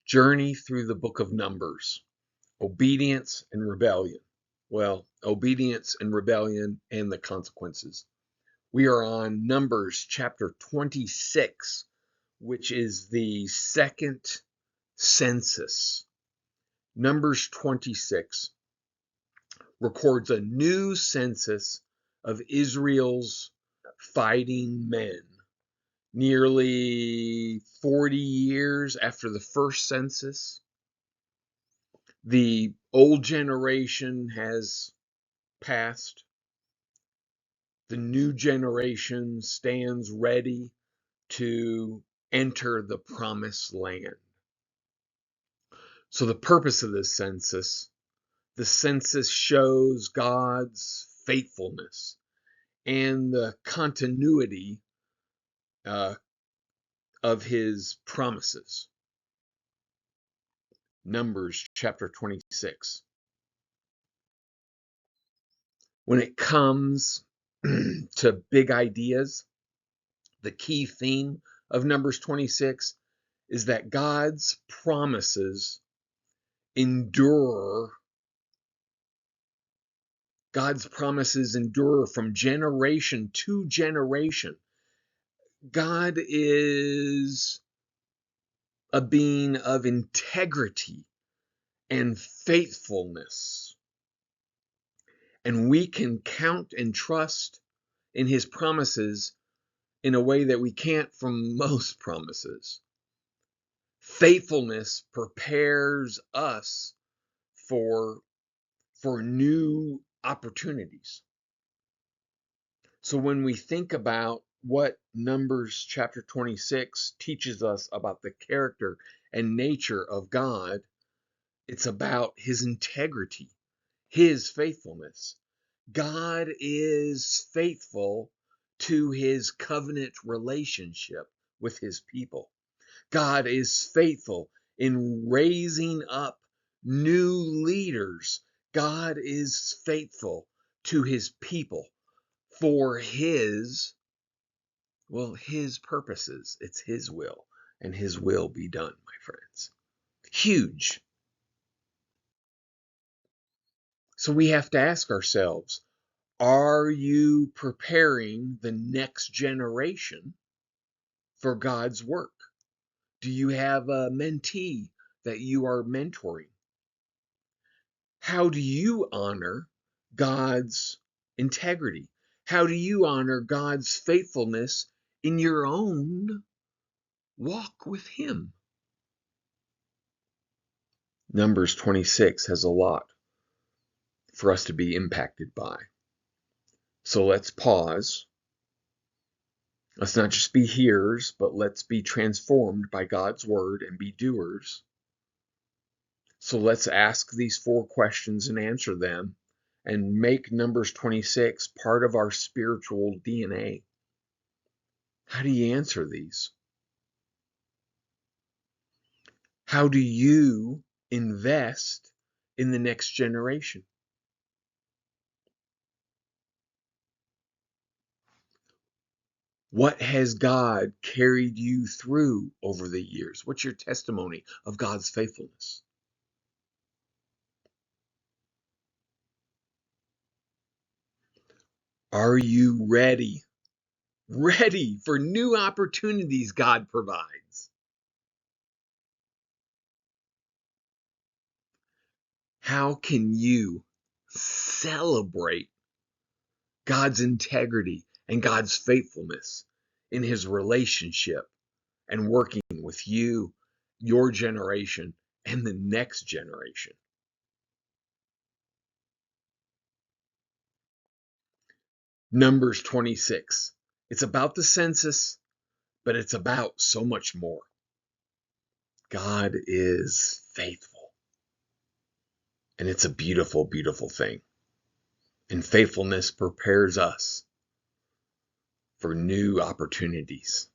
Journey through the book of Numbers. Obedience and rebellion. Well, obedience and rebellion and the consequences. We are on Numbers chapter 26, which is the second census. Numbers 26 records a new census of Israel's fighting men. Nearly 40 years after the first census, the old generation has passed. The new generation stands ready to enter the promised land. So the purpose of this census, the census shows God's faithfulness and the continuity of his promises. Numbers chapter 26. When it comes to big ideas, the key theme of Numbers 26 is that God's promises endure. God's promises endure from generation to generation. God is a being of integrity and faithfulness. And we can count and trust in his promises in a way that we can't from most promises. Faithfulness prepares us for new opportunities. So when we think about what Numbers chapter 26 teaches us about the character and nature of God, it's about his integrity, his faithfulness. God is faithful to his covenant relationship with his people. God is faithful in raising up new leaders. God is faithful to his people for his purposes. It's his will, and his will be done, my friends. Huge. So we have to ask ourselves, are you preparing the next generation for God's work? Do you have a mentee that you are mentoring? How do you honor God's integrity? How do you honor God's faithfulness in your own walk with him? Numbers 26 has a lot for us to be impacted by. So let's pause. Let's not just be hearers, but let's be transformed by God's word and be doers. So let's ask these 4 questions and answer them and make Numbers 26 part of our spiritual DNA. How do you answer these? How do you invest in the next generation? What has God carried you through over the years? What's your testimony of God's faithfulness? Are you ready for new opportunities God provides? How can you celebrate God's integrity and God's faithfulness in his relationship and working with you, your generation, and the next generation? Numbers 26. It's about the census, but it's about so much more. God is faithful. And it's a beautiful, beautiful thing. And faithfulness prepares us for new opportunities.